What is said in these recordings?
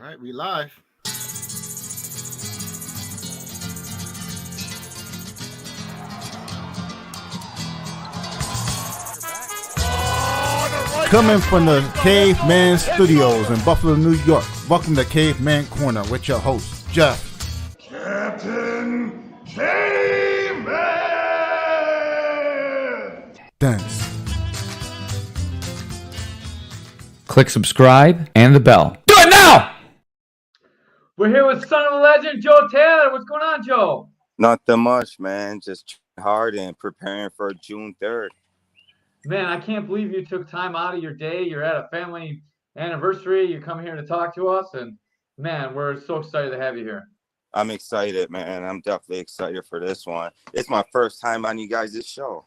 All right, we live. Coming from the Caveman Studios in Buffalo, New York. Welcome to Caveman Corner with your host, Jeff. Captain Caveman! Thanks. Click subscribe and the bell. Do it now! We're here with son of a legend, Joe Taylor. What's going on, Joe? Nothing much, man. Just hard and preparing for June 3rd. Man, I can't believe you took time out of your day. You're at a family anniversary. You come here to talk to us, and man, we're so excited to have you here. I'm excited, man. I'm definitely excited for this one. It's my first time on you guys' show.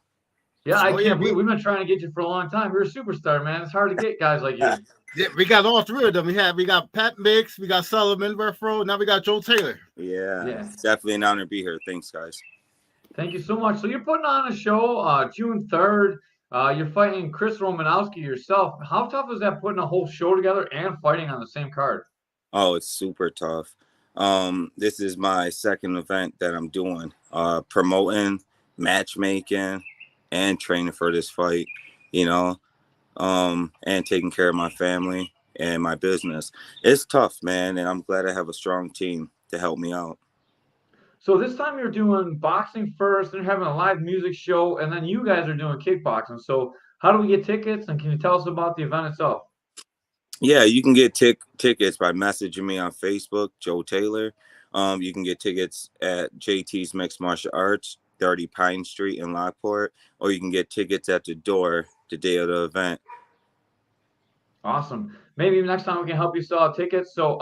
Yeah, I can't believe we've been trying to get you for a long time. You're a superstar, man. It's hard to get guys like you. Yeah, we got all three of them. We got Pat Mix, we got Solomon Werfro, now we got Joe Taylor. Yeah, it's definitely an honor to be here. Thanks, guys. Thank you so much. So you're putting on a show June 3rd. You're fighting Chris Romanowski yourself. How tough is that putting a whole show together and fighting on the same card? Oh, it's super tough. This is my second event that I'm doing, promoting, matchmaking, and training for this fight, and taking care of my family and my business. It's tough, man, and I'm glad I have a strong team to help me out. So this time you're doing boxing first, and you're having a live music show, and then you guys are doing kickboxing. So how do we get tickets, and can you tell us about the event itself? Yeah, you can get tickets by messaging me on Facebook, Joe Taylor. You can get tickets at JT's Mixed Martial Arts, 30 Pine Street in Lockport, or you can get tickets at the door the day of the event. Awesome. Maybe next time we can help you sell out tickets. So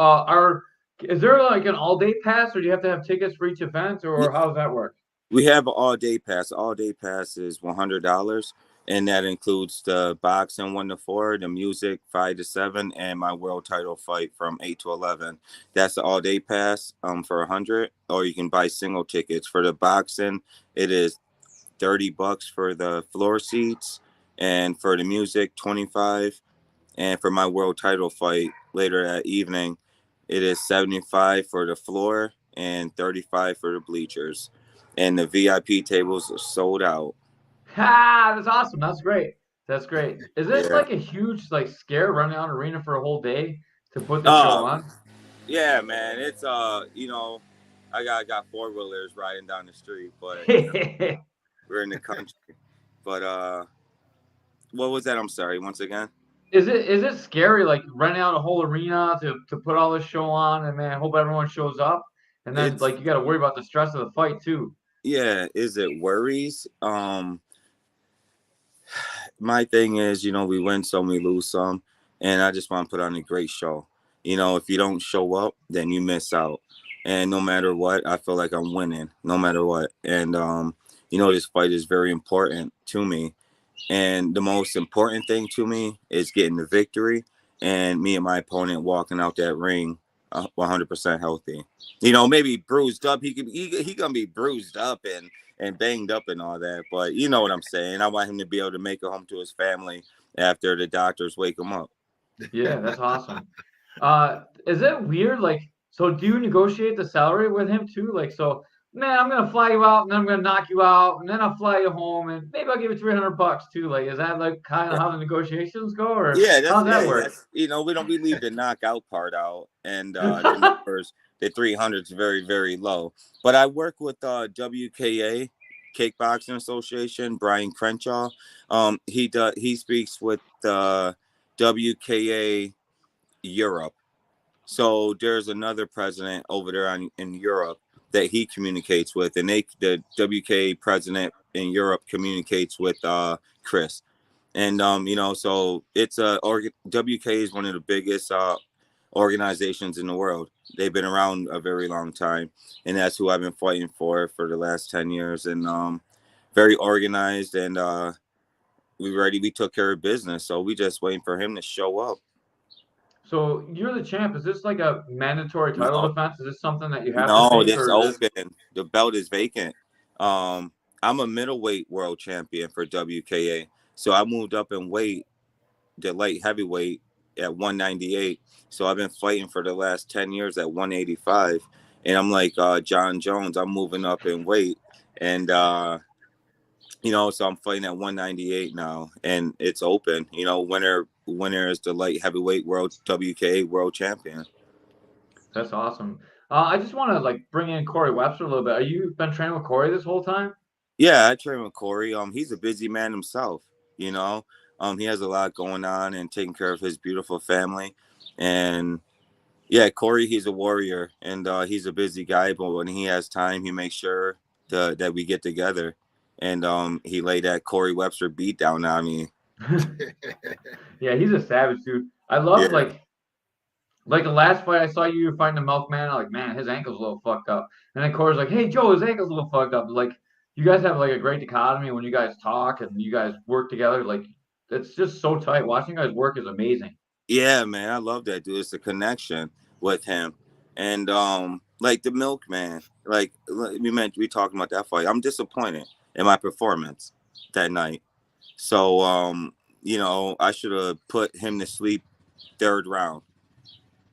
is there like an all-day pass, or do you have to have tickets for each event, or how does that work? We have an all-day pass. All-day pass is $100, and that includes the boxing 1 to 4, the music 5 to 7, and my world title fight from 8 to 11. That's the all-day pass for $100, or you can buy single tickets. For the boxing, it is $30 for the floor seats, and for the music, $25. And for my world title fight later that evening, it is $75 for the floor and $35 for the bleachers. And the VIP tables are sold out. Ha! That's awesome. That's great. That's great. Is it like a huge scare running out arena for a whole day to put the show on? Yeah, man. It's I got 4-wheelers riding down the street, but we're in the country. But what was that? I'm sorry. Once again. Is it scary, like renting out a whole arena to put all this show on, and man, I hope everyone shows up, and then you got to worry about the stress of the fight too. Yeah, is it worries? My thing is, we win some, we lose some, and I just want to put on a great show. If you don't show up, then you miss out. And no matter what, I feel like I'm winning, no matter what. And this fight is very important to me. And the most important thing to me is getting the victory and me and my opponent walking out that ring 100% healthy. Maybe bruised up. He gonna be bruised up and banged up and all that. But you know what I'm saying. I want him to be able to make it home to his family after the doctors wake him up. Yeah, that's awesome. Is it weird? So do you negotiate the salary with him too? So, man, I'm gonna fly you out, and then I'm gonna knock you out, and then I'll fly you home, and maybe I'll give you $300 too. Is that kind of how the negotiations go, or how does that work? We leave the knockout part out, and the numbers, the 300 is very, very low. But I work with WKA, Kickboxing Association, Brian Crenshaw. He speaks with WKA Europe. So there's another president over there in Europe that he communicates with, and the WK president in Europe communicates with Chris, and so it's WK is one of the biggest organizations in the world. They've been around a very long time, and that's who I've been fighting for the last 10 years, and very organized, and we took care of business, so we just waiting for him to show up. So you're the champ. Is this like a mandatory title defense? Is this something that you have to No, take, it's open. The belt is vacant. I'm a middleweight world champion for WKA. So I moved up in weight, the light heavyweight, at 198. So I've been fighting for the last 10 years at 185. And I'm like John Jones. I'm moving up in weight. And, so I'm fighting at 198 now. And it's open. Winner is the light heavyweight world WKA world champion. That's awesome. I just want to like bring in Corey Webster a little bit. Are you been training with Corey this whole time? Yeah, I train with Corey. He's a busy man himself. He has a lot going on and taking care of his beautiful family. And yeah, Corey, he's a warrior, and he's a busy guy. But when he has time, he makes sure that we get together. And he laid that Corey Webster beat down on me. Yeah, he's a savage, dude. I love Yeah. like the last fight I saw you fighting the Milkman. I'm like, man, his ankle's a little fucked up. And then Corey's like, hey, Joe, his ankle's a little fucked up. Like, you guys have like a great dichotomy when you guys talk and you guys work together. Like, it's just so tight. Watching you guys work is amazing. Yeah, man, I love that dude. It's a connection with him, and like the Milkman. Like we talking about that fight. I'm disappointed in my performance that night. So I should have put him to sleep third round.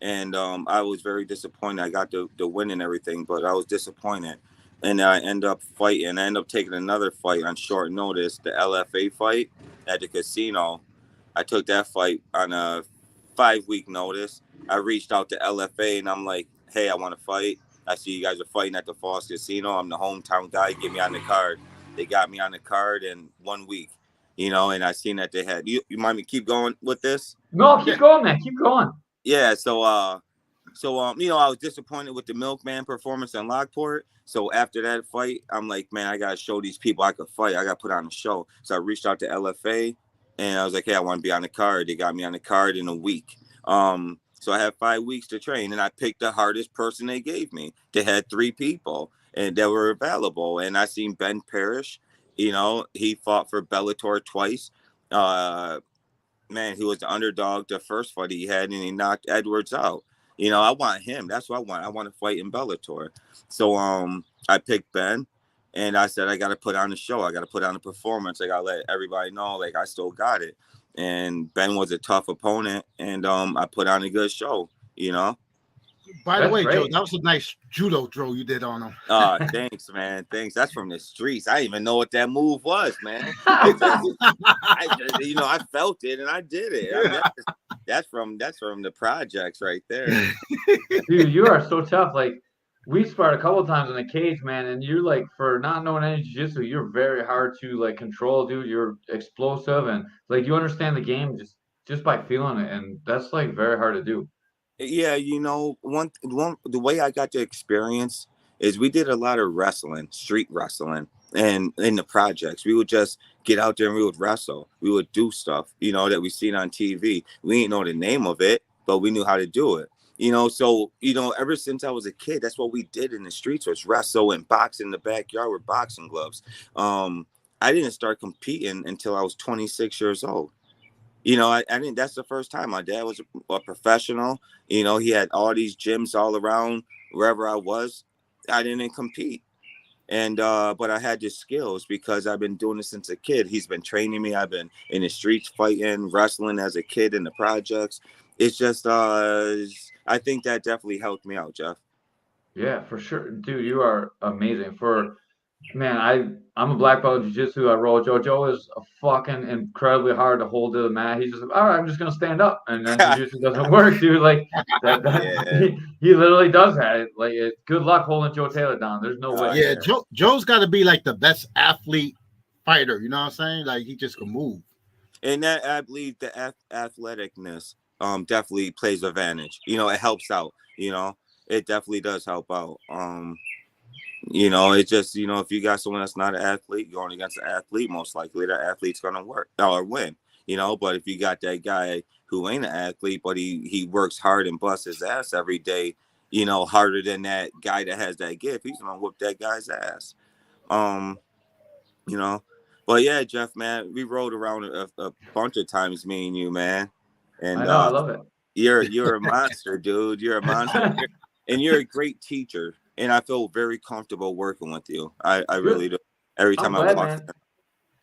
And I was very disappointed. I got the win and everything, but I was disappointed. And I end up fighting. I end up taking another fight on short notice, the LFA fight at the casino. I took that fight on a 5-week notice. I reached out to LFA and I'm like, hey, I want to fight. I see you guys are fighting at the Falls Casino. I'm the hometown guy. Get me on the card. They got me on the card in 1 week, and I seen that they had. You mind me keep going with this? No, keep going, man. Keep going. Yeah, so I was disappointed with the Milkman performance in Lockport. So after that fight, I'm like, man, I gotta show these people I could fight. I gotta put on a show. So I reached out to LFA and I was like, hey, I want to be on the card. They got me on the card in a week. So I had 5 weeks to train, and I picked the hardest person they gave me. They had 3 people and that were available. And I seen Ben Parrish, he fought for Bellator twice. Man, he was the underdog the first fight he had, and he knocked Edwards out. I want him. That's what I want. I want to fight in Bellator. So I picked Ben, and I said I got to put on a show. I got to put on a performance. I got to let everybody know, like, I still got it. And Ben was a tough opponent, and I put on a good show. By That's the way, great. Joe, that was a nice judo throw you did on him. Thanks, man. Thanks. That's from the streets. I didn't even know what that move was, man. I felt it and I did it. I mean, that's from the projects right there. Dude, you are so tough. Like, we sparred a couple of times in the cage, man, and you're like, for not knowing any jiu-jitsu, you're very hard to like control, dude. You're explosive and like you understand the game just by feeling it, and that's like very hard to do. Yeah, the way I got to experience is we did a lot of wrestling, street wrestling, and in the projects, we would just get out there and we would wrestle. We would do stuff, that we seen on TV. We didn't know the name of it, but we knew how to do it. So ever since I was a kid, that's what we did in the streets was wrestle and box in the backyard with boxing gloves. I didn't start competing until I was 26 years old. I didn't. That's the first time. My dad was a professional. He had all these gyms all around wherever I was. I didn't compete, and but I had the skills because I've been doing this since a kid. He's been training me. I've been in the streets fighting, wrestling as a kid in the projects. It's just, I think that definitely helped me out, Jeff. Yeah, for sure, dude. You are amazing. Man, I'm a black belt in jiu-jitsu. I roll Joe. Joe is a fucking incredibly hard to hold to the mat. He's just all right. I'm just gonna stand up, and then jiu-jitsu doesn't work, dude. Like that. Yeah. He literally does that. Like, good luck holding Joe Taylor down. There's no way. Yeah, Joe's got to be like the best athlete fighter. You know what I'm saying? Like he just can move. And that, I believe the athleticness definitely plays advantage. It helps out. It definitely does help out. It's just, if you got someone that's not an athlete, going against an athlete, most likely that athlete's gonna work or win. But if you got that guy who ain't an athlete, but he works hard and busts his ass every day, harder than that guy that has that gift, he's gonna whoop that guy's ass. But yeah, Jeff, man, we rode around a bunch of times, me and you, man. And I know, I love it. You're a monster, dude. You're a monster, and you're a great teacher. And I feel very comfortable working with you. I really do. Every time I walk.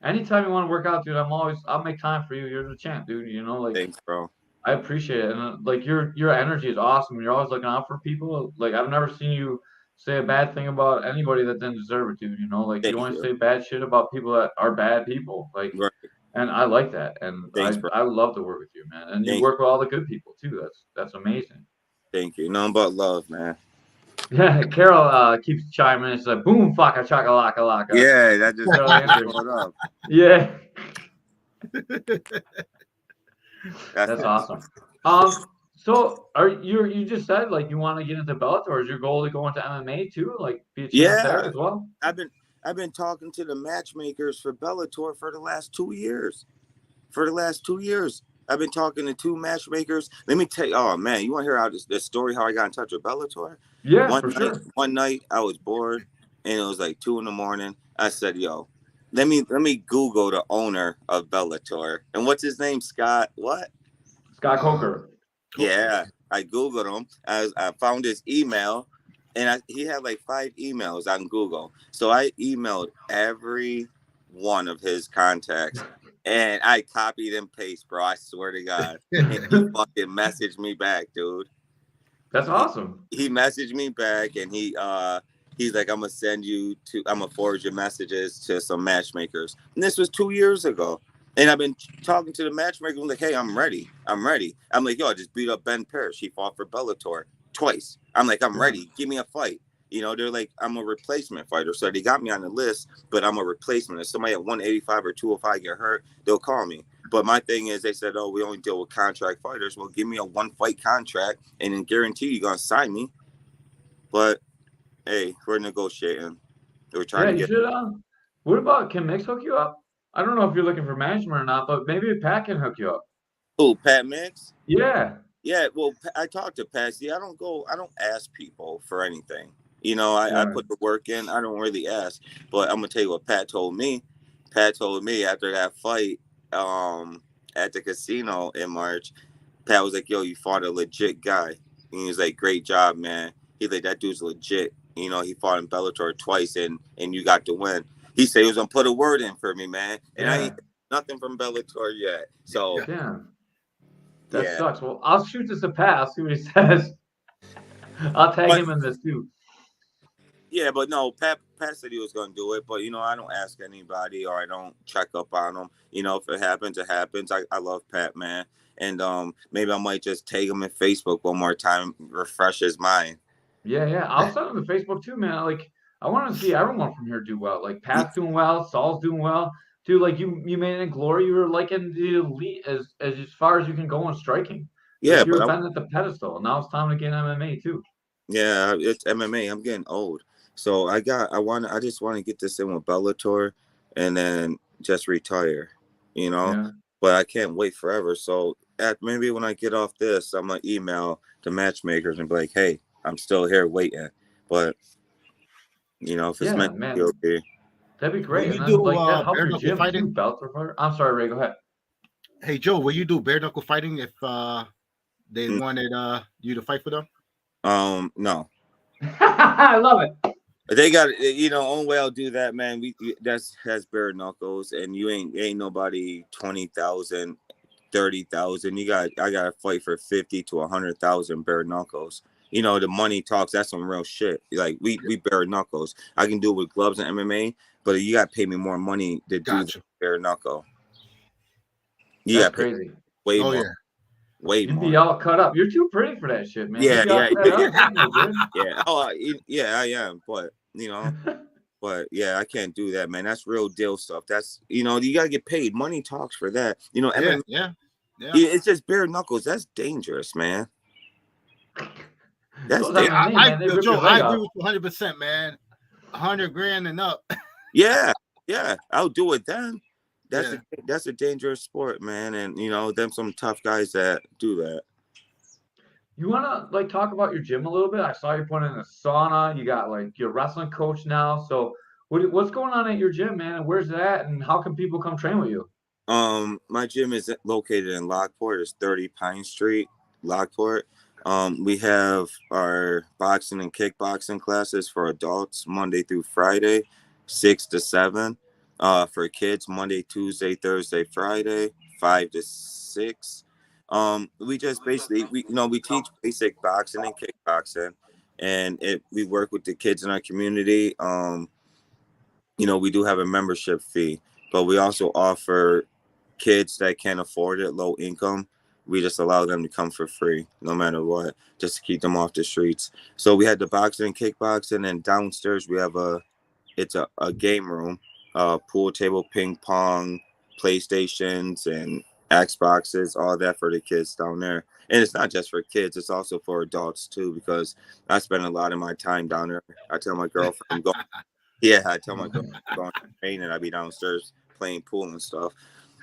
Anytime you want to work out, dude, I'll make time for you. You're the champ, dude. Like. Thanks, bro. I appreciate it, and like your energy is awesome. You're always looking out for people. Like I've never seen you say a bad thing about anybody that didn't deserve it, dude. You know, like you Thank only you. say bad shit about people that are bad people. Like, Right. and I like that, and Thanks, bro. I love to work with you, man. And you Thank work with all the good people too. That's amazing. thank you. Nothing but love, man. Yeah, Carol keeps chiming in. She's like, "Boom, faka, chaka, laka, laka." Yeah, that just Carol Andrews. showed up. Yeah, That's that's awesome. awesome. So you just said like you want to get into Bellator? Is your goal to go into MMA too? Like be a champ there Yeah, as well? I've been talking to the matchmakers for Bellator for the last 2 years. For the last 2 years, I've been talking to two matchmakers. Let me tell you, oh man, you want to hear how this story how I got in touch with Bellator? Yeah, for sure. One night I was bored and it was like 2 a.m. I said, yo, let me Google the owner of Bellator. And what's his name? Scott, what? Scott Coker. Yeah, I Googled him. I found his email, and he had like 5 emails on Google. So I emailed every one of his contacts, and I copied and paste, bro. I swear to God. And he fucking messaged me back, dude. That's awesome. He messaged me back, and he's like, I'm gonna forward your messages to some matchmakers. And this was 2 years ago. And I've been talking to the matchmaker. I'm like, hey, I'm ready. I'm like, yo, I just beat up Ben Parrish. He fought for Bellator twice. I'm like, I'm ready. Give me a fight. You know, they're like, I'm a replacement fighter. So they got me on the list, but I'm a replacement. If somebody at 185 or 205 get hurt, they'll call me. But my thing is, they said, oh, we only deal with contract fighters. Well, give me a 1-fight contract and then guarantee you're going to sign me. But, hey, we're negotiating. We're trying Yeah, to you get. should. What about can Mix hook you up? I don't know if you're looking for management or not, but maybe Pat can hook you up. Who, Pat Mix? Yeah. Yeah, well, I talked to Pat. See, I don't ask people for anything. You know, I Right. put the work in. I don't really ask. But I'm going to tell you what Pat told me. Pat told me after that fight at the casino in March, Pat was like, yo, you fought a legit guy. And he was like, great job, man. He's like, that dude's legit. You know, he fought in Bellator twice and you got to win. He said he was going to put a word in for me, man. And I Yeah. ain't nothing from Bellator yet. So, Damn. That yeah. sucks. Well, I'll shoot this a pass. See what he says. I'll tag him in this too. Yeah, but no, Pat said he was going to do it. But, you know, I don't ask anybody or I don't check up on them. You know, if it happens, it happens. I love Pat, man. And maybe I might just tag him in Facebook one more time, refresh his mind. Yeah. I'll send him to Facebook too, man. Like I want to see everyone from here do well. Like Pat's doing well, Saul's doing well. Dude, like you made it in glory. You were like in the elite as far as you can go in striking. Yeah, Like you've but been at the pedestal. Now it's time to get MMA too. yeah, it's MMA. I'm getting old. So I just want to get this in with Bellator and then just retire, you know, Yeah. but I can't wait forever. So maybe when I get off this, I'm going to email the matchmakers and be like, hey, I'm still here waiting. But, you know, if it's Yeah, meant man. to be okay. That'd be Will great. you And then do like that help bare your knuckle gym fighting? too, Bellator fighter. I'm sorry, Ray, go ahead. Hey Joe, will you do bare knuckle fighting if they Mm. wanted you to fight for them? No. I love it. They got, you know, only way I'll do that, man. Has bare knuckles, and you ain't nobody 20,000, 30,000. I got to fight for 50 to 100,000 bare knuckles. You know, the money talks. That's some real shit. Like we bare knuckles. I can do it with gloves and MMA, but you got to pay me more money to do Gotcha. the bare knuckle. You That's got to pay crazy. way Oh more, yeah. way You'd be more. all cut up. You're too pretty for that shit, man. Yeah, You'd be all yeah, cut up. That's no good. yeah. Oh, yeah, I am. But you know. But yeah, I can't do that, man. That's real deal stuff. That's, you know, you gotta get paid. Money talks for that. You know, Yeah, MMA, yeah. it's just bare knuckles. That's dangerous, man. That's Those dangerous. MMA, man, they rip Joe, your I leg agree off. with you 100%, man. 100 grand and up. Yeah, I'll do it then. Yeah. That's a dangerous sport, man. And you know, them some tough guys that do that. You wanna like talk about your gym a little bit? I saw you put in a sauna. You got like your wrestling coach now. So what's going on at your gym, man? And where's that? And how can people come train with you? My gym is located in Lockport. It's 30 Pine Street, Lockport. We have our boxing and kickboxing classes for adults Monday through Friday, 6 to 7. For kids, Monday, Tuesday, Thursday, Friday, 5 to 6. We just basically we teach basic boxing and kickboxing, and we work with the kids in our community. We do have a membership fee, but we also offer kids that can't afford it, low income. We just allow them to come for free, no matter what, just to keep them off the streets. So we had the boxing and kickboxing, and downstairs we have it's a game room, pool table, ping pong, PlayStations, and Xboxes, all that for the kids down there. And it's not just for kids; it's also for adults too, because I spend a lot of my time down there. I tell my girlfriend I'm going. Yeah, I tell my girlfriend I'm going to train, and I be downstairs playing pool and stuff.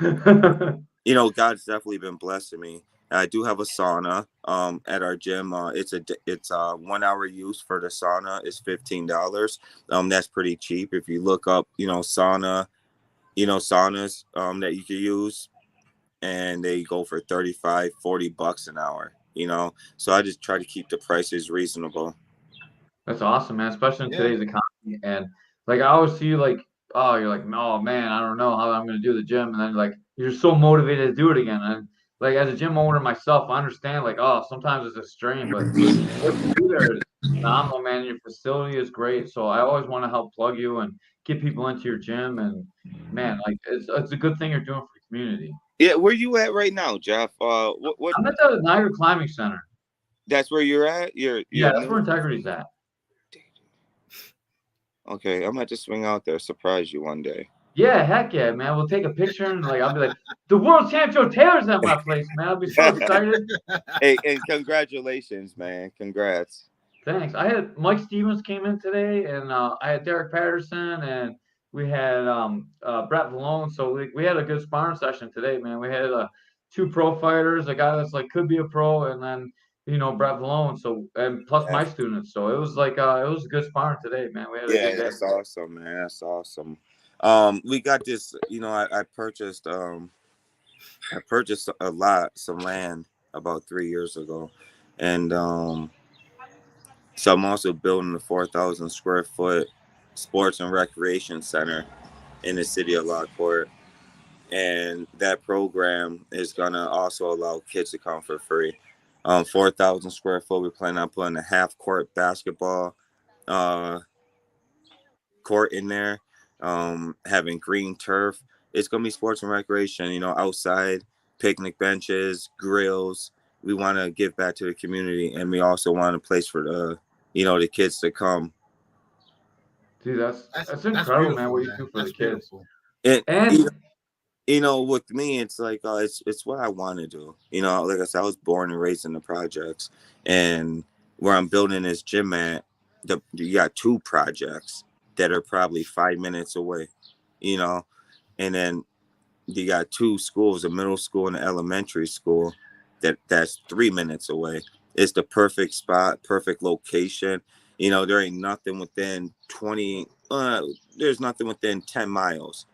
God's definitely been blessing me. I do have a sauna at our gym. It's 1 hour use for the sauna is $15. That's pretty cheap. If you look up, saunas that you can use, and they go for 35, $40 an hour, So I just try to keep the prices reasonable. That's awesome, man, especially in today's economy. And like I always see you like, oh, you're like, oh man, I don't know how I'm gonna do the gym. And then like you're so motivated to do it again. And like as a gym owner myself, I understand like, oh, sometimes it's a strain, but what you do there is phenomenal, man. Your facility is great. So I always want to help plug you and get people into your gym. And man, like it's a good thing you're doing for the community. Yeah, where you at right now, Jeff? What? I'm at the Niagara Climbing Center. That's where you're at. You're that's where Integrity's at. Okay, I'm gonna just swing out there, surprise you one day. Yeah, heck yeah, man. We'll take a picture and like I'll be like, the world champ Joe Taylor's at my place, man. I'll be so excited. Hey, and congratulations, man. Congrats. Thanks. I had Mike Stevens came in today, and I had Derek Patterson, and we had Brett Valone. So we had a good sparring session today, man. We had 2 pro fighters, a guy that's like could be a pro, and then Brett Valone. So and plus my students. So it was like it was a good sparring today, man. We had a good day. That's awesome, man. That's awesome. We got this. I purchased some land about 3 years ago, and so I'm also building a 4,000 square foot sports and recreation center in the city of Lockport. And that program is going to also allow kids to come for free. 4,000 square foot, we plan on putting a half court basketball court in there, having green turf. It's going to be sports and recreation, outside, picnic benches, grills. We want to give back to the community, and we also want a place for the kids to come. Dude, that's incredible, man. What you do for the kids. And with me, it's like it's what I want to do. Like I said, I was born and raised in the projects, and where I'm building this gym at, you got 2 projects that are probably 5 minutes away, and then you got 2 schools, a middle school and an elementary school that's 3 minutes away. It's the perfect spot, perfect location. There ain't nothing within there's nothing within 10 miles,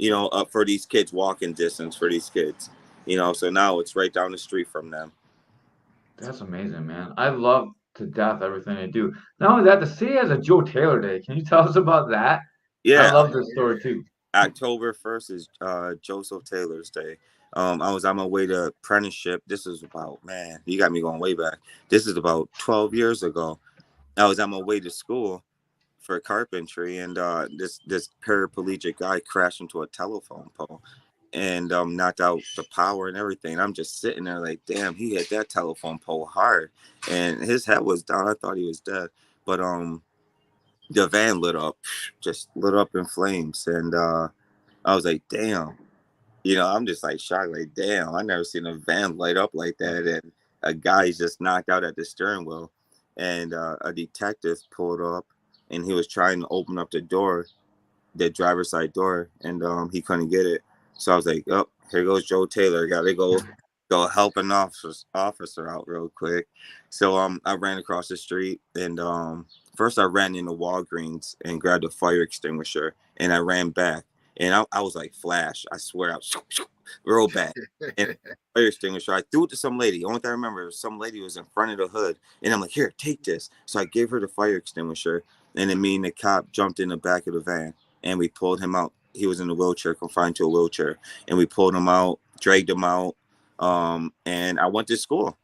up for these kids, walking distance for these kids, so now it's right down the street from them. That's amazing, man. I love to death everything they do. Not only that, the city has a Joe Taylor Day. Can you tell us about that? Yeah. I love this story too. October 1st is Joseph Taylor's Day. I was on my way to apprenticeship. This is about, man, you got me going way back. This is about 12 years ago. I was on my way to school for carpentry, and this paraplegic guy crashed into a telephone pole and knocked out the power and everything. I'm just sitting there like, damn, he hit that telephone pole hard, and his head was down. I thought he was dead, but the van just lit up in flames, and I was like, damn. I'm just like shocked, like, damn, I never seen a van light up like that. And a guy's just knocked out at the steering wheel, and a detective pulled up, and he was trying to open up the door, the driver's side door, and he couldn't get it. So I was like, oh, here goes Joe Taylor. Got to go help an officer out real quick. So I ran across the street, and first I ran into Walgreens and grabbed a fire extinguisher, and I ran back. And I was like, Flash, I swear, I was real bad. And fire extinguisher, I threw it to some lady. Only thing I remember was some lady was in front of the hood. And I'm like, here, take this. So I gave her the fire extinguisher. And then me and the cop jumped in the back of the van. And we pulled him out. He was in a wheelchair, confined to a wheelchair. And we pulled him out, dragged him out. And I went to school.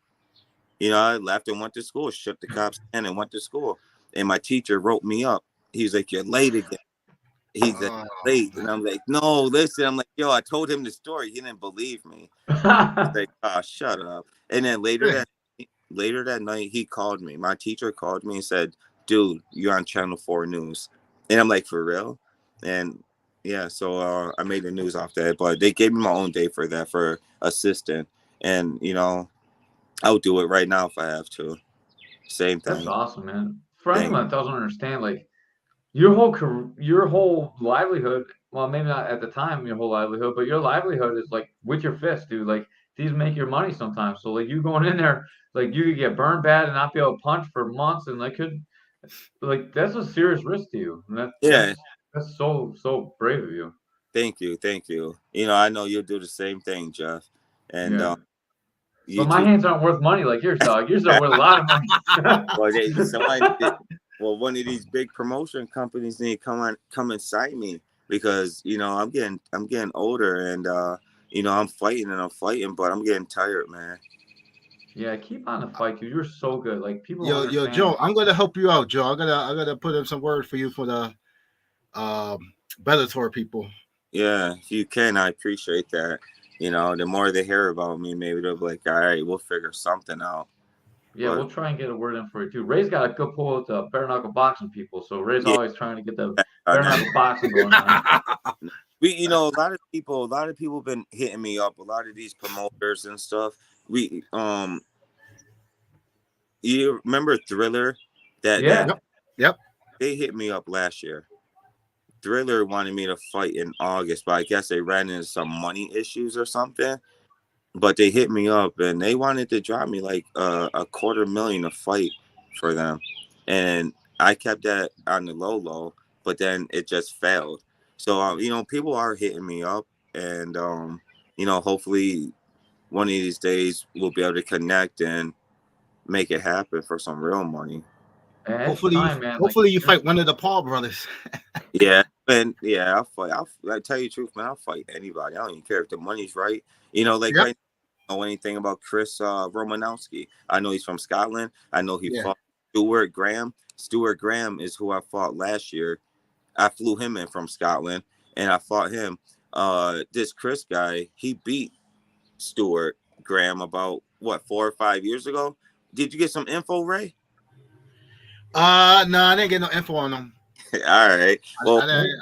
You know, I left and went to school, shook the cops hand and went to school. And my teacher wrote me up. He's like, "You're late again." He's like, "Late," and I'm like, "No, listen." I'm like, "Yo, I told him the story. He didn't believe me." He's like, "Oh, shut up." And then later that night, he called me. My teacher called me and said, "Dude, you're on Channel 4 News." And I'm like, "For real?" And yeah, so I made the news off that. But they gave me my own day for that, for assistant. And, you know, I'll do it right now if I have to. Same That's thing. awesome, man. For Thank anyone that doesn't understand, like your whole livelihood, well, maybe not at the time your whole livelihood, but your livelihood is like with your fist, dude. Like these make your money sometimes. So like you going in there, like you could get burned bad and not be able to punch for months, and like that's a serious risk to you. And Yeah, that's so brave of you. thank you, thank you. You know, I know you'll do the same thing, Jeff. And Yeah. you But my too. hands aren't worth money like yours, dog. Yours are worth a lot of money. Well, one of these big promotion companies need to come and sign me, because you know I'm getting older, and you know I'm fighting, but I'm getting tired, man. Yeah, keep on the fight, dude. You're so good. Like people don't Yo, understand. Joe, I'm gonna help you out, Joe. I gotta put in some word for you for the Bellator people. Yeah, if you can, I appreciate that. You know, the more they hear about me, maybe they'll be like, all right, we'll figure something out. Yeah, But we'll try and get a word in for you too. Ray's got a good pull with the bare knuckle boxing people, so Ray's yeah, always trying to get the bare no, knuckle boxing going on. you know, a lot of people been hitting me up. A lot of these promoters and stuff. We You remember Thriller? That Yeah. Yep. Yep. they hit me up last year. Thriller wanted me to fight in August, but I guess they ran into some money issues or something. But they hit me up and they wanted to drop me like a $250,000 a fight for them, and I kept that on the low, but then it just failed. So you know, people are hitting me up, and you know, hopefully one of these days we'll be able to connect and make it happen for some real money. And it's Hopefully, time, man. Like hopefully you you're fight one of the Paul brothers. Yeah, and yeah, I'll fight. I tell you the truth, man. I'll fight anybody. I don't even care if the money's right. You know, like Yep. right now, I don't know anything about Chris Romanowski. I know he's from Scotland. I know he Yeah. fought Stuart Graham. Stuart Graham is who I fought last year. I flew him in from Scotland, and I fought him. This Chris guy, he beat Stuart Graham about what 4 or 5 years ago. Did you get some info, Ray? No, I didn't get no info on them. All right. Well, I didn't,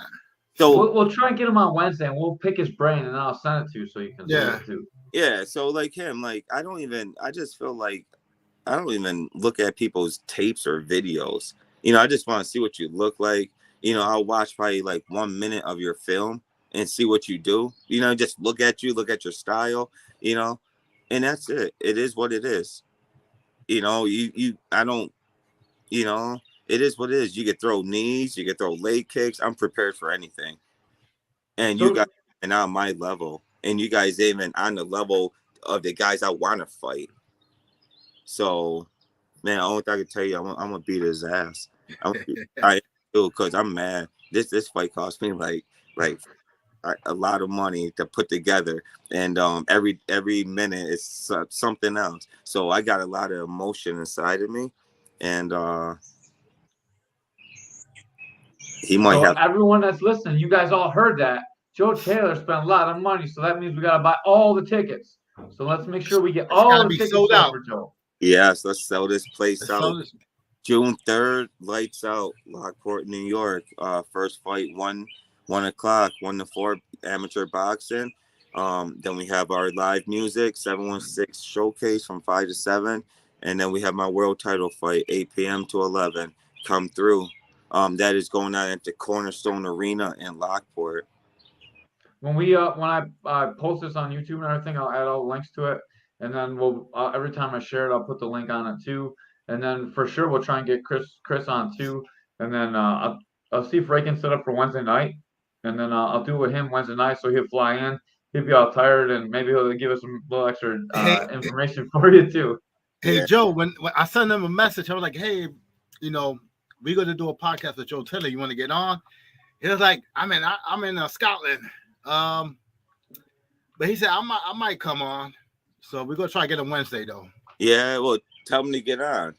so we'll try and get him on Wednesday and we'll pick his brain and I'll send it to you so you can see yeah. it too. yeah, so like him, like I just feel like I don't even look at people's tapes or videos. You know, I just want to see what you look like. You know, I'll watch probably like 1 minute of your film and see what you do. You know, just look at you, look at your style, you know, and that's it. It is what it is. You know, I don't, you know, it is what it is. You can throw knees, you can throw leg kicks. I'm prepared for anything. And you guys So are on my level, and you guys even on the level of the guys I want to fight. So, man, the only thing I can tell you, I'm gonna beat his ass. I do, because I'm mad. This fight cost me like a lot of money to put together, and every minute is something else. So I got a lot of emotion inside of me, and he might so have. everyone that's listening, you guys all heard that. Joe Taylor spent a lot of money, so that means we gotta buy all the tickets. So let's make sure we get It's all gotta the be tickets sold sold out. for Joe. Yes, let's sell this place It's out. sold. June 3rd, lights out, Lockport, New York. First fight, 1 o'clock, 1 to 4 amateur boxing. Then we have our live music, 716 showcase from 5 to 7. And then we have my world title fight, 8 p.m. to 11. Come through. That is going on at the Cornerstone Arena in Lockport. When I post this on YouTube and everything, I'll add all the links to it, and then we'll every time I share it, I'll put the link on it too, and then for sure we'll try and get Chris on too, and then I'll see if Ray can set up for Wednesday night, and then I'll do it with him Wednesday night, so he'll fly in, he'll be all tired, and maybe he'll give us some little extra Hey, information for you too. hey, Yeah. Joe. When I sent him a message, I was like, "Hey, you know, we're gonna do a podcast with Joe Taylor. You want to get on?" He was like, "I'm in Scotland." But he said, I might come on." So we're gonna try to get him Wednesday though. Yeah, well, tell him to get on.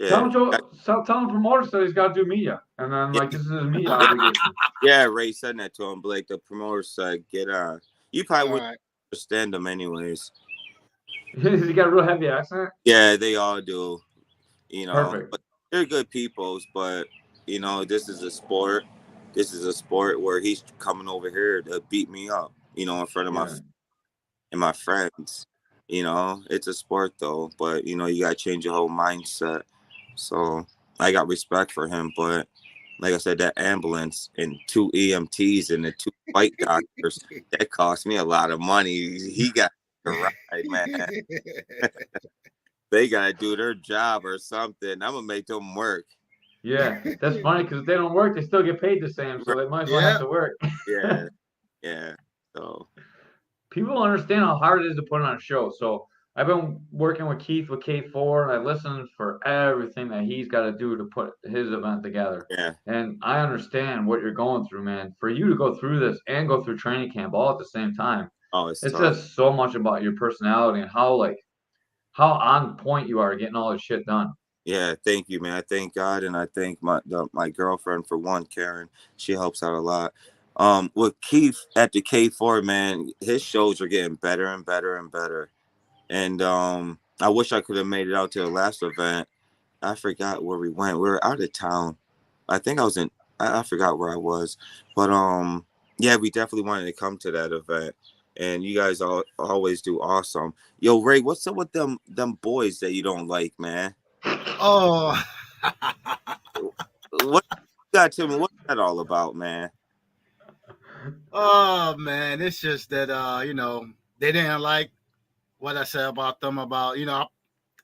Tell him Shit. tell him promoter said he's got to do media, and then like this is his media obligation. Yeah, Ray said that to him, but like the promoter said, get on. You probably All wouldn't right. understand them anyways. He got a real heavy accent. Yeah, they all do. You know, Perfect. but they're good peoples, but you know, this is a sport. This is a sport where he's coming over here to beat me up, you know, in front of Yeah. my friends. You know, it's a sport though, but you know, you gotta change your whole mindset. So I got respect for him, but like I said, that ambulance and 2 EMTs and the 2 fight doctors, that cost me a lot of money. He got to ride, man. They gotta do their job or something. I'm gonna make them work. Yeah, that's funny because if they don't work, they still get paid the same, so they might as well have Yeah. to work. Yeah, yeah. So People don't understand how hard it is to put on a show. So I've been working with Keith with K4, and I listened for everything that he's got to do to put his event together. yeah. And I understand what you're going through, man. For you to go through this and go through training camp all at the same time, Oh, it's it tough. says so much about your personality and how on point you are getting all this shit done. Yeah, thank you, man. I thank God and I thank my girlfriend for one, Karen. She helps out a lot. With Keith at the K4, man, his shows are getting better and better and better. And I wish I could have made it out to the last event. I forgot where we went. We were out of town. I think I was in. I forgot where I was, but yeah, we definitely wanted to come to that event. And you guys always do awesome. Yo, Ray, what's up with them boys that you don't like, man? Oh. What you got to me? What's that all about, man? Oh man, it's just that they didn't like what I said about them about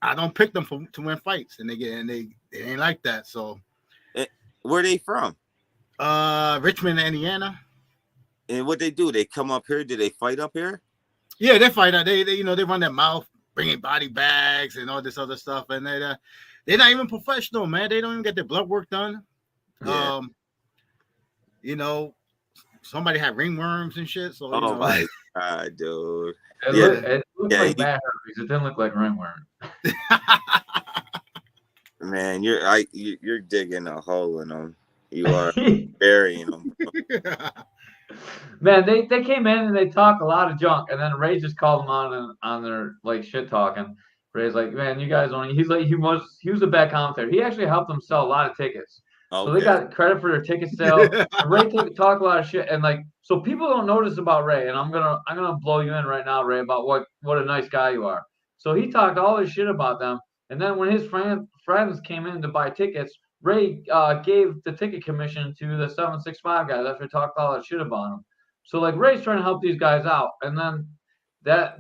I don't pick them to win fights, and they ain't like that. So Where they from? Richmond, Indiana. And what they do? They come up here? Do they fight up here? Yeah, they fight. They run their mouth, bringing body bags and all this other stuff, and they're not even professional, man. They don't even get their blood work done. Yeah. You know, somebody had ringworms and shit. So Oh my God, dude. It looked Yeah, like bad herpes. It didn't look like ringworm. Man, you're digging a hole in them. You are burying them. Man, they came in and they talk a lot of junk, and then Ray just called them on their like shit talking. Ray's like, man, you guys don't. He's like, he was a bad commentator. He actually helped them sell a lot of tickets, so they Okay. got credit for their ticket sale. And Ray talk a lot of shit, and like, so people don't notice about Ray. And I'm gonna blow you in right now, Ray, about what a nice guy you are. So he talked all this shit about them, and then when his friends came in to buy tickets, Ray gave the ticket commission to the 765 guys after he talked all that shit about them. So like Ray's trying to help these guys out, and then that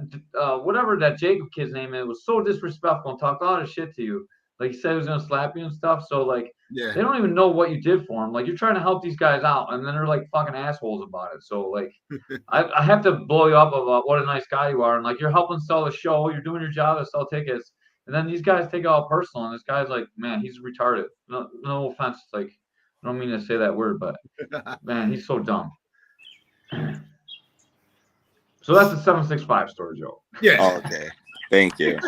whatever that Jacob kid's name is was so disrespectful and talked all this shit to you. Like he said he was gonna slap you and stuff. So like they don't even know what you did for them. Like you're trying to help these guys out, and then they're like fucking assholes about it. So like I have to blow you up about what a nice guy you are, and like you're helping sell the show, you're doing your job to sell tickets. And then these guys take it all personal, and this guy's like, man, he's retarded. No offense, like I don't mean to say that word, but man, he's so dumb. So that's the 765 story, Joe. Yeah. Oh, okay. Thank you.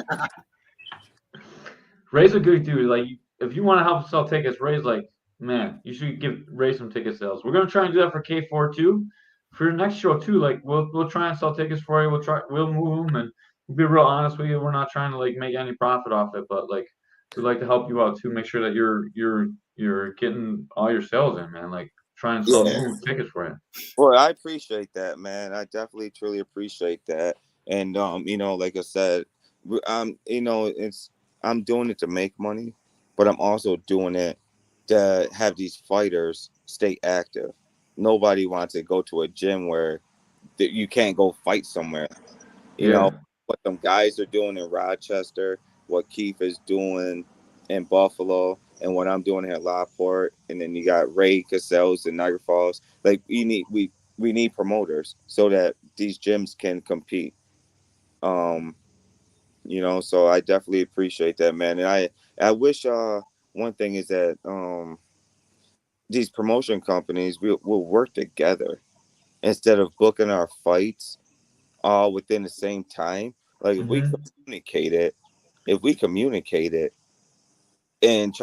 Ray's a good dude. Like if you want to help sell tickets, Ray's like, man, you should give Ray some ticket sales. We're gonna try and do that for K4 too. For your next show too, like we'll try and sell tickets for you. We'll move them, and we'll be real honest with you. We're not trying to like make any profit off it, but like we'd like to help you out too. Make sure that you're getting all your sales in, man. Like try and sell move tickets for you. Well, I appreciate that, man. I definitely truly appreciate that. And like I said, I'm doing it to make money, but I'm also doing it to have these fighters stay active. Nobody wants to go to a gym where you can't go fight somewhere. You know what some guys are doing in Rochester, what Keith is doing in Buffalo, and what I'm doing here at Lockport, and then you got Ray Cassell's in Niagara Falls. Like we need promoters so that these gyms can compete. So I definitely appreciate that, man. And I wish one thing is that these promotion companies will work together instead of booking our fights all within the same time. Like if we communicate it, and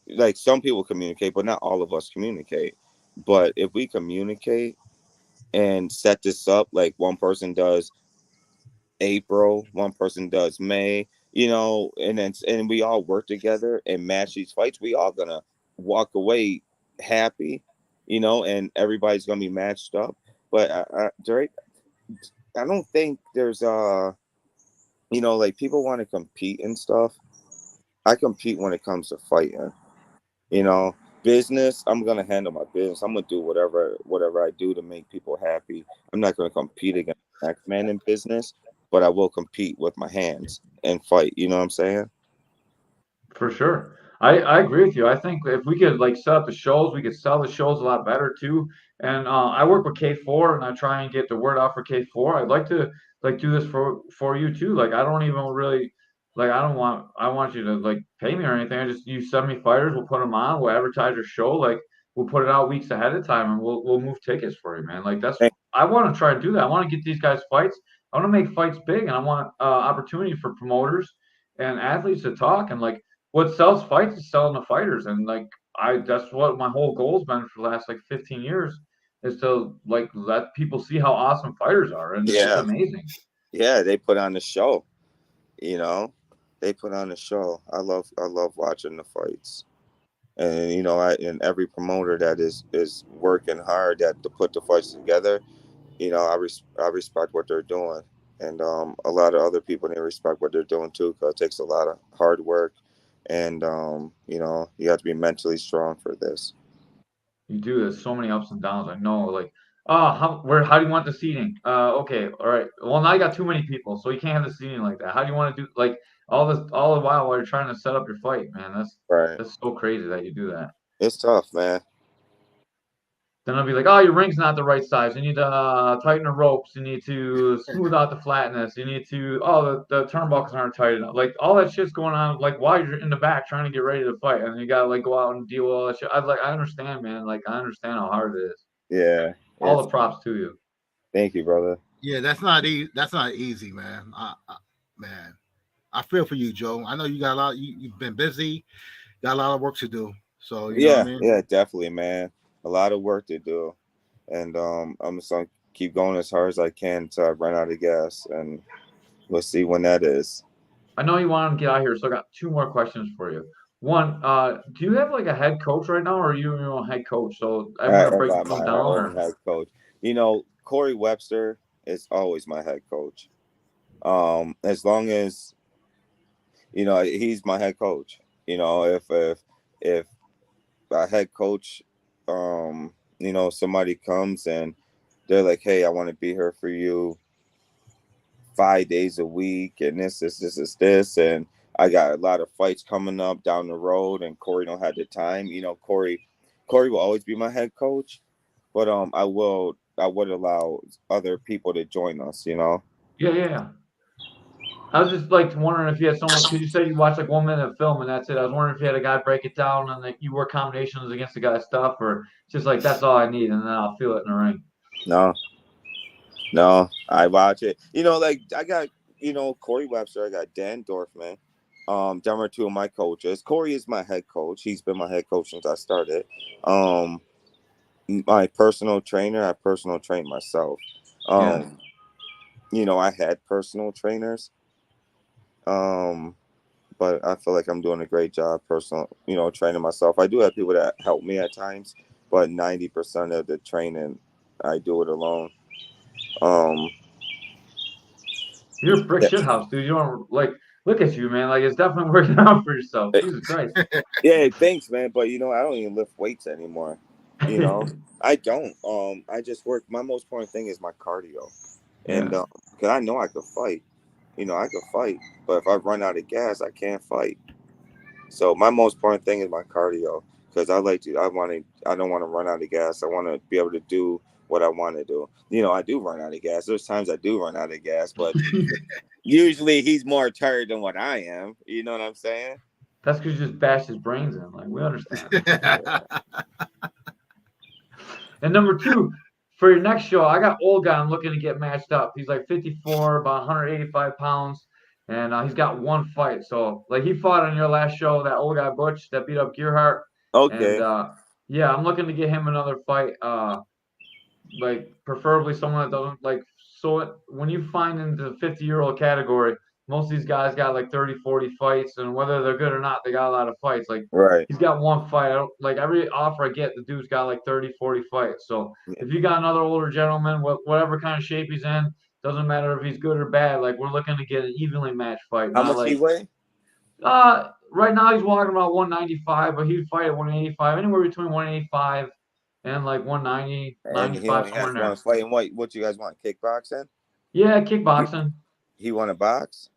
like some people communicate, but not all of us communicate. But if we communicate and set this up, like one person does April, one person does May, and we all work together and match these fights, we all gonna walk away happy, and everybody's gonna be matched up. But Drake, I don't think there's like people want to compete and stuff. I compete when it comes to fighting. You know, business, I'm gonna handle my business. I'm gonna do whatever I do to make people happy. I'm not gonna compete against the next man in business, but I will compete with my hands and fight. You know what I'm saying? For sure. I agree with you. I think if we could like set up the shows, we could sell the shows a lot better too. And I work with K4 and I try and get the word out for K4. I'd like to like do this for you too. Like I don't even really like I want you to like pay me or anything. I just you send me fighters, we'll put them on, we'll advertise your show, like we'll put it out weeks ahead of time and we'll move tickets for you, man. Like that's Thank- I want to try to do that. I want to get these guys fights. I want to make fights big and I want opportunity for promoters and athletes to talk and like what sells fights is selling the fighters, and like that's what my whole goal's been for the last like 15 years is to like let people see how awesome fighters are, and it's Yeah, amazing. yeah, they put on the show. You know, they put on the show. I love watching the fights, and and every promoter that is working hard to put the fights together. I respect what they're doing, and a lot of other people they respect what they're doing too, because it takes a lot of hard work, and you have to be mentally strong for this. You do. There's so many ups and downs. I know. Like, how do you want the seating? Okay, all right. Well, now you got too many people, so you can't have the seating like that. How do you want to do like all the while you're trying to set up your fight, man? Right? That's so crazy that you do that. It's tough, man. Then I'll be like, oh, your ring's not the right size. You need to tighten the ropes. You need to smooth out the flatness. You need to, oh, the turnbuckles aren't tight enough. Like all that shit's going on. Like while you're in the back trying to get ready to fight, and you gotta like go out and deal with all that shit. I understand, man. Like I understand how hard it is. Yeah, All it's. the props to you. Thank you, brother. Yeah, that's not easy. That's not easy, man. Man, I feel for you, Joe. I know you got a lot. You've been busy, got a lot of work to do. So you know what I Yeah, mean. yeah, definitely, man. A lot of work to do, and I'm just gonna keep going as hard as I can until I run out of gas, and we'll see when that is. I know you want to get out here, so I got two more questions for you. One, do you have like a head coach right now, or are you your own head coach? So I'm I gonna break the got film my down, own or head coach. Corey Webster is always my head coach. As long as he's my head coach. If a head coach, somebody comes and they're like, "Hey, I want to be here for you 5 days a week, and this, and I got a lot of fights coming up down the road, and Corey don't have the time." Corey will always be my head coach, but I would allow other people to join us. yeah. I was just like wondering if you had someone because you said you watch like 1 minute of film and that's it. I was wondering if you had a guy break it down and like you work combinations against the guy's stuff, or just like that's all I need and then I'll feel it in the ring. No, no, I watch it. Like I got Corey Webster, I got Dan Dorfman. Them are two of my coaches. Corey is my head coach. He's been my head coach since I started. My personal trainer, I personal trained myself. Yeah. I had personal trainers. But I feel like I'm doing a great job training myself. I do have people that help me at times, but 90% of the training I do it alone. Um You're a brick yeah, shit house, dude. You don't like look at you, man. Like it's definitely working out for yourself. Jesus Christ. yeah, thanks, man. But I don't even lift weights anymore. You know, I don't. I just work. My most important thing is my cardio, and Yeah. because I know I could fight. I could fight, but if I run out of gas, I can't fight. So my most important thing is my cardio, because I don't want to run out of gas. I want to be able to do what I want to do. I do run out of gas. There's times I do run out of gas, but usually he's more tired than what I am. You know what I'm saying? That's because you just bashed his brains in. Like we understand. And number two, for your next show, I got old guy I'm looking to get matched up. He's like 54, about 185 pounds, and he's got one fight. So like he fought on your last show, that old guy Butch that beat up Gearhart, and Okay. yeah, I'm looking to get him another fight. Like preferably someone that doesn't like. So when you find in the 50-year-old category, most of these guys got like 30, 40 fights, and whether they're good or not, they got a lot of fights. Like Right. he's got one fight. Like every offer I get, the dude's got like 30, 40 fights. So if you got another older gentleman, whatever kind of shape he's in, doesn't matter if he's good or bad. Like we're looking to get an evenly matched fight, How not much he like weigh? right now he's walking about 195, but he'd fight at 185, anywhere between 185 and like 190, And he 95, only somewhere has in one there. fight. And what you guys want? Kickboxing? Yeah, kickboxing. He want to box?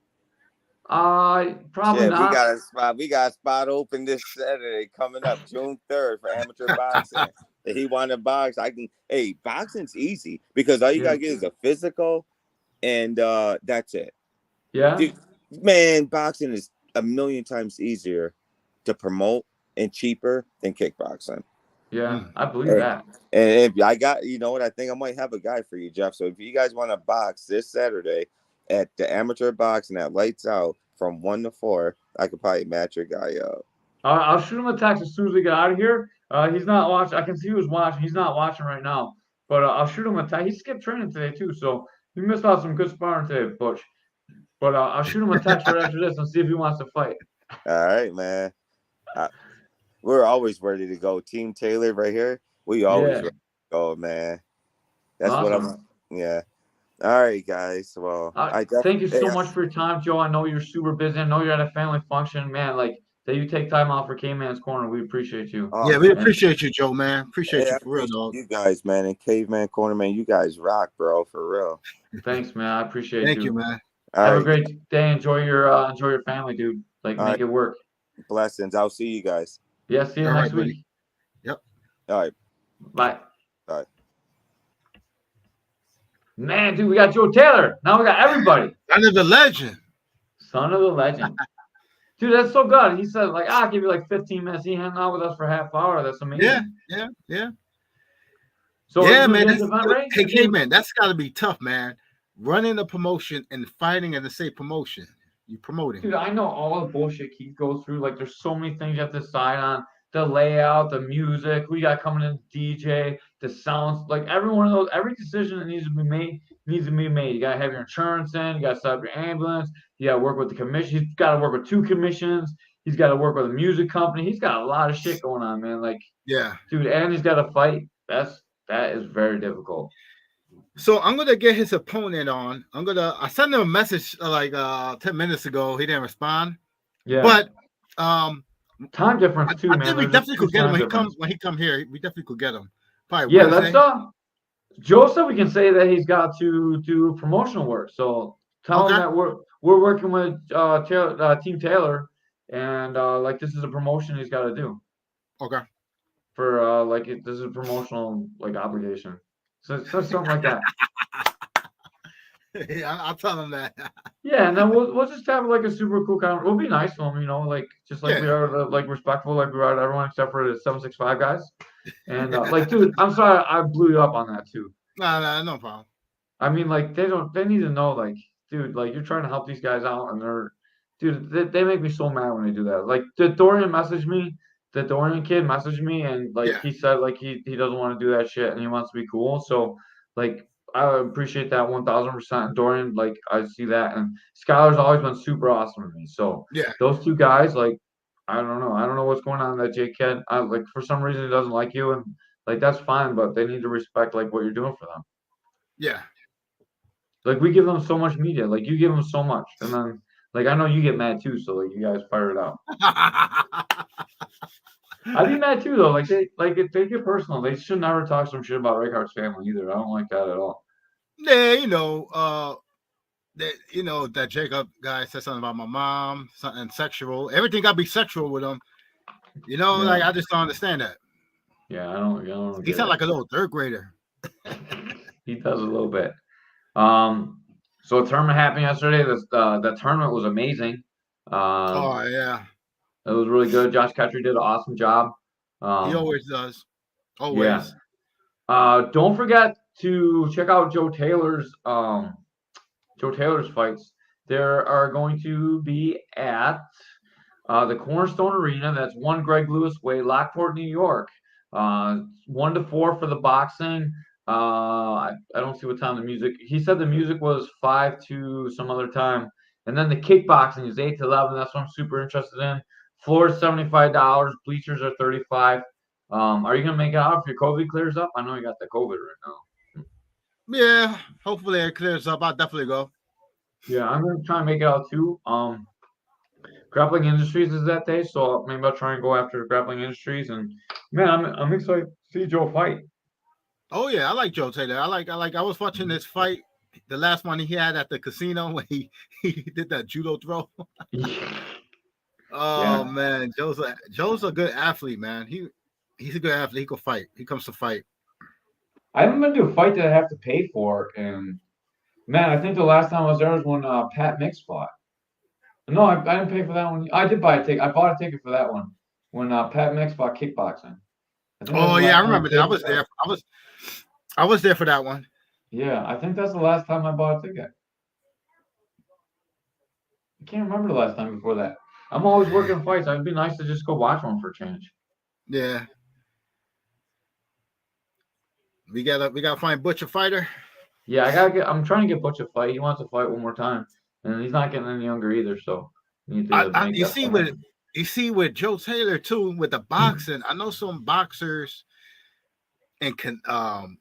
Probably Shit, we not. got a spot. We got a spot open this Saturday coming up, June 3rd for amateur boxing. If he want to box, I can. Hey, boxing's easy because all you gotta get is a physical, and that's it. Yeah. Dude, man, boxing is a million times easier to promote and cheaper than kickboxing. Yeah, I believe that. And if I got, you know what, I think I might have a guy for you, Jeff. So if you guys want to box this Saturday at the amateur boxing at Lights Out from 1 to 4, I could probably match your guy up. I'll shoot him a text as soon as we get out of here. He's not watching. I can see who's watching. He's not watching right now, but I'll shoot him a text. He skipped training today too, so he missed out some good sparring today, Butch. But I'll shoot him a text right after this and see if he wants to fight. All right, man. We're always ready to go. Team Taylor right here. We always ready to go, man. That's awesome. what I'm. Yeah. All right, guys. Well, thank you so much for your time, Joe. I know you're super busy. I know you're at a family function, man. Like that, you take time out for Cavemans Corner. We appreciate you. Yeah, we appreciate you, Joe, man. Appreciate you for real, dog. You guys, man, and Caveman Corner, man. You guys rock, bro, for real. Thanks, man. I appreciate you. Thank you, man. Have a great day. Enjoy your family, dude. Like make it work. Blessings. I'll see you guys. Yeah, see you next week. Yep. All right. Bye. Bye. Man, dude, we got Joe Taylor. Now we got everybody. Son of the legend. Son of the legend. Dude, that's so good. He said, like, I'll give you like 15 minutes. He hung out with us for half hour. That's amazing. Yeah. So yeah, man. Hey, man, that's got to be tough, man. Running a promotion and fighting in the same promotion. You promoting. Dude, I know all the bullshit Keith goes through. Like, there's so many things you have to decide on. The layout, the music, who you got coming in, DJ, the sounds. Like, every one of those, every decision that needs to be made needs to be made. You got to have your insurance in. You got to set up your ambulance. You got to work with the commission. He's got to work with 2 commissions. He's got to work with a music company. He's got a lot of shit going on, man. Like, yeah. Dude, and he's got to fight. That is very difficult. So I'm gonna get his opponent on. I sent him a message like 10 minutes ago. He didn't respond. Yeah. But time difference too, I man. think we definitely could get him when he come here. We definitely could get him. Probably yeah, Wednesday. let's Joe said we can say that he's got to do promotional work. So tell him that we're working with Team Taylor, and like this is a promotion he's got to do. Okay. For this is a promotional like obligation. So something like that. Yeah, I'll tell him that. Yeah, and then we'll just have like a super cool comment. We'll be nice to him, you know, like just like we are like respectful, like we are to everyone except for the 765 guys. And like, dude, I'm sorry I blew you up on that too. No problem. I mean, like they need to know, like, dude, like you're trying to help these guys out, and they make me so mad when they do that. Like the Dorian kid messaged me, and like he said like he doesn't want to do that shit and he wants to be cool. So like I appreciate that 1000%. Dorian, like I see that, and Skylar's always been super awesome to me. So those 2 guys, like I don't know what's going on in that Jake kid. Like for some reason he doesn't like you, and like that's fine, but they need to respect like what you're doing for them. Yeah. Like we give them so much media, like you give them so much, and then like I know you get mad too, so like you guys fire it out. I'd be mad too though. Like they get personal. They should never talk some shit about Rickard's family either. I don't like that at all. Yeah, that Jacob guy said something about my mom, something sexual. Everything got to be sexual with him. Like I just don't understand that. Yeah, I don't. He sounds like a little 3rd grader. He does a little bit. So a tournament happened yesterday. The tournament was amazing. Oh yeah. It was really good. Josh Ketry did an awesome job. He always does. Always. Yeah. Don't forget to check out Joe Taylor's fights, there are going to be at the Cornerstone Arena. That's One Greg Lewis Way, Lockport, New York. 1 to 4 for the boxing. I don't see what time the music. He said the music was 5 to some other time, and then the kickboxing is 8 to 11. That's what I'm super interested in. Floor is $75. Bleachers are $35. Are you gonna make it out if your COVID clears up? I know you got the COVID right now. Yeah, hopefully it clears up. I'll definitely go. Yeah, I'm gonna try and make it out too. Grappling Industries is that day, so maybe I'll try and go after Grappling Industries. And man, I'm excited to see Joe fight. Oh yeah, I like Joe Taylor. I was watching this fight, the last one he had at the casino when he did that judo throw. Oh man, Joe's a good athlete, man. He's a good athlete. He can fight. He comes to fight. I haven't been to a fight that I have to pay for, and man, I think the last time I was there was when Pat Mix fought. No, I didn't pay for that one. I did buy a ticket. I bought a ticket for that one when Pat Mix fought kickboxing. Oh yeah, I remember that. I was there. I was there for that one. Yeah, I think that's the last time I bought a ticket. I can't remember the last time before that. I'm always working fights. It'd be nice to just go watch one for a change. Yeah. We gotta find Butcher fighter. Yeah, I'm trying to get Butch a fight. He wants to fight one more time, and he's not getting any younger either. So you see with Joe Taylor too with the boxing. I know some boxers and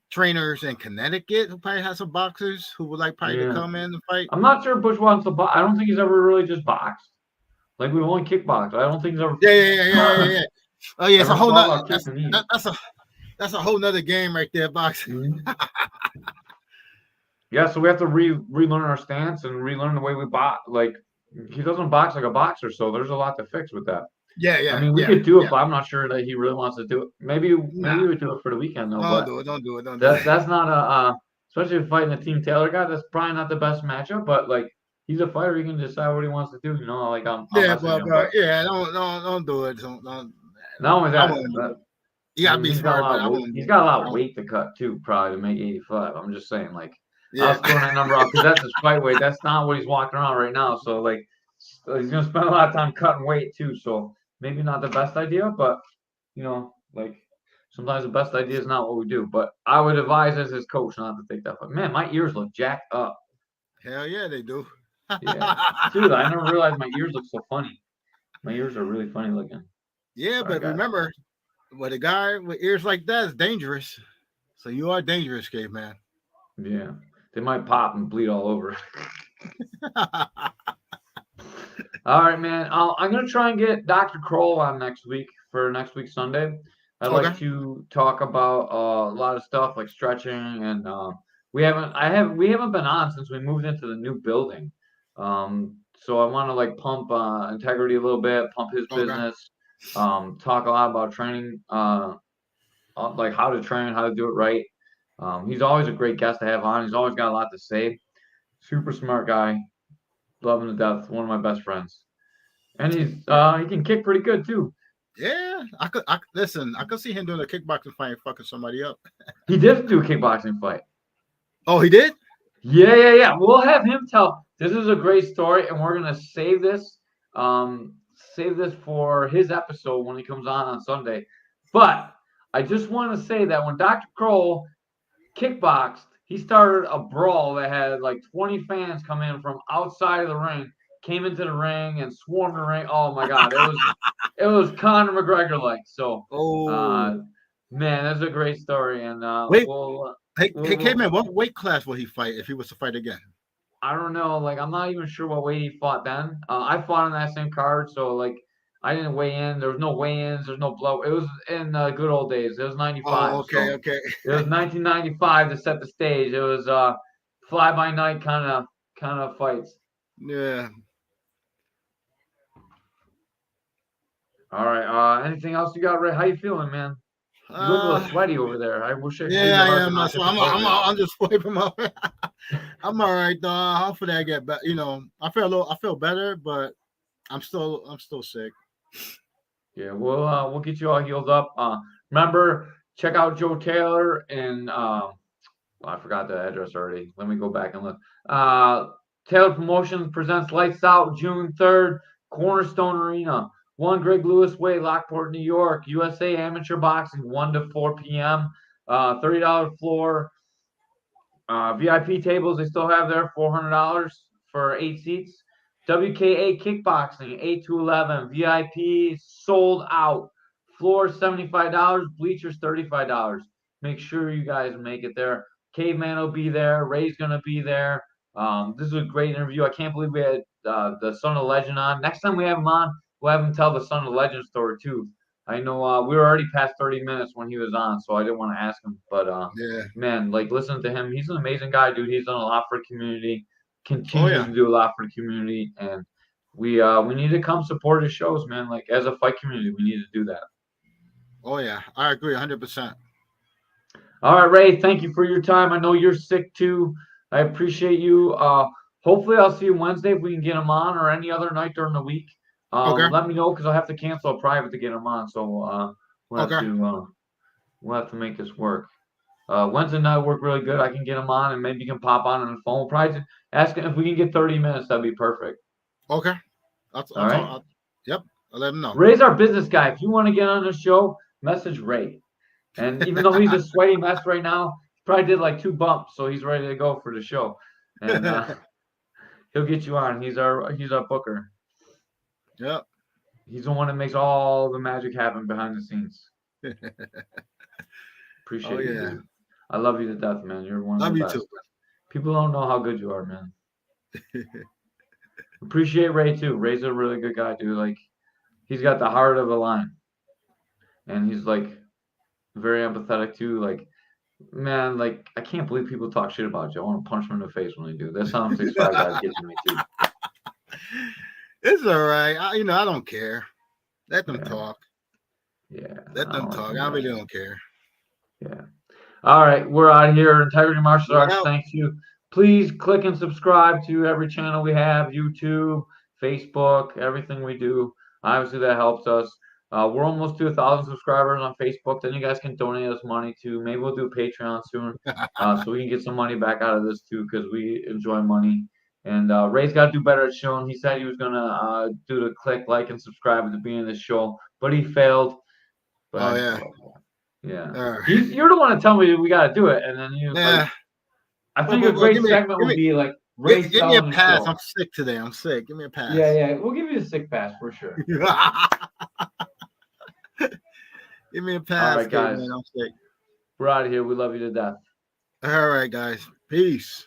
trainers in Connecticut who probably have some boxers who would like probably to come in and fight. I'm not sure Butch wants to box. I don't think he's ever really just boxed. Like we've only kickboxed. I don't think he's ever. Yeah. Oh yeah, it's a whole nother. That's a whole nother game right there, boxing. Mm-hmm. Yeah, so we have to relearn our stance and relearn the way we box. Like he doesn't box like a boxer, so there's a lot to fix with that. Yeah. I mean, we could do it, but I'm not sure that he really wants to do it. Maybe we would do it for the weekend though. Don't do it. That's not especially fighting a Team Taylor guy. That's probably not the best matchup. But like, he's a fighter. He can decide what he wants to do. You know, like don't do it. Don't. Not only that, you gotta be smart. He's got a lot of weight to cut too, probably to make 85. I'm just saying, like. I was throwing that number off because that's his fight weight. That's not what he's walking around right now. So like, he's gonna spend a lot of time cutting weight too. So maybe not the best idea, but you know, like sometimes the best idea is not what we do. But I would advise as his coach not to take that fight. Man, my ears look jacked up. Hell yeah, they do. Yeah, dude, I never realized my ears look so funny. My ears are really funny looking. Yeah, but remember, with a guy with ears like that is dangerous. So you are dangerous, caveman. Yeah. They might pop and bleed all over. All right, man. I'm going to try and get Dr. Kroll on next week for next week Sunday. I'd like to talk about a lot of stuff like stretching, and we haven't been on since we moved into the new building. So I want to like pump integrity a little bit, pump his business, talk a lot about training, like how to train, how to do it right. He's always a great guest to have on. He's always got a lot to say. Super smart guy. Love him to death. One of my best friends. And he can kick pretty good too. Yeah, I could see him doing a kickboxing fight and fucking somebody up. He did do a kickboxing fight. Oh, he did? Yeah. We'll have him tell. This is a great story, and we're gonna save this for his episode when he comes on Sunday. But I just want to say that when Dr. Kroll kickboxed, he started a brawl that had like 20 fans come in from outside of the ring, came into the ring and swarmed the ring. Oh my God, it was Conor McGregor like. So, man, that's a great story. And Caveman, what weight class will he fight if he was to fight again? I don't know. Like, I'm not even sure what weight he fought then. I fought on that same card, so like. I didn't weigh in. There was no weigh-ins. There's no blow. It was in the good old days. It was 95. Oh, okay. It was 1995 to set the stage. It was fly-by-night kind of fights. Yeah. All right. Anything else you got, Ray? How you feeling, man? You look a little sweaty over there. I wish I could. Yeah, I am. I'm just wiping my. I'm all right, though. Hopefully, I get better. You know, I feel better, but. I'm still sick. Yeah, we'll get you all healed up. Remember, check out Joe Taylor and I forgot the address already. Let me go back and look. Taylor Promotions presents Lights Out June 3rd, Cornerstone Arena, 1 Greg Lewis Way, Lockport, New York. USA Amateur Boxing, 1 to 4 p.m. $30 floor. VIP tables they still have there, $400 for 8 seats. WKA Kickboxing, 8 to 11. VIP sold out. Floor $75, bleachers $35. Make sure you guys make it there. Caveman will be there. Ray's gonna be there. This is a great interview. I can't believe we had the Son of Legend on. Next time we have him on, we'll have him tell the Son of Legend story too. I know we were already past 30 minutes when he was on, so I didn't want to ask him. But Yeah. man, like listen to him. He's an amazing guy, dude. He's done a lot for the community, Oh continues yeah. to do a lot for the community, and we need to come support his shows, man. Like as a fight community, we need to do that. Oh yeah. I agree 100%. All right, Ray, thank you for your time. I know you're sick too. I appreciate you. Hopefully I'll see you Wednesday if we can get him on, or any other night during the week. Okay. Let me know because I'll have to cancel a private to get him on. So we'll have Okay. to make this work. Wednesday night work really good. I can get him on, and maybe you can pop on the phone. We'll probably just ask him if we can get 30 minutes. That'd be perfect. Okay. All right. Yep. I'll let him know. Ray's our business guy. If you want to get on the show, message Ray. And even though he's a sweaty mess right now, he probably did like 2 bumps, so he's ready to go for the show. And he'll get you on. He's our booker. Yep. He's the one that makes all the magic happen behind the scenes. Appreciate you, dude. I love you to death, man. You're one of the best. Too. People don't know how good you are, man. Appreciate Ray too. Ray's a really good guy, dude. Like he's got the heart of a lion. And he's like very empathetic too. Like, man, like I can't believe people talk shit about you. I want to punch them in the face when they do. That's how 65 guys get to me too. It's all right. I don't care. Let them talk. Yeah. Let them talk. I really don't care. Yeah. All right, we're out of here. Integrity Martial Arts. Thank you. Please click and subscribe to every channel we have: YouTube, Facebook, everything we do. Obviously, that helps us. We're almost to 1,000 subscribers on Facebook. Then you guys can donate us money too. Maybe we'll do a Patreon soon, so we can get some money back out of this too, because we enjoy money. And Ray's got to do better at showing. He said he was gonna do the click, like, and subscribe at the beginning of the show, but he failed. But yeah. You're the one to tell me we got to do it, and then you. Yeah. Like, I think a great segment would be like Ray give me a pass. Show. I'm sick today. I'm sick. Give me a pass. Yeah. We'll give you a sick pass for sure. Give me a pass. All right, guys. Man, I'm sick. We're out of here. We love you to death. All right, guys. Peace.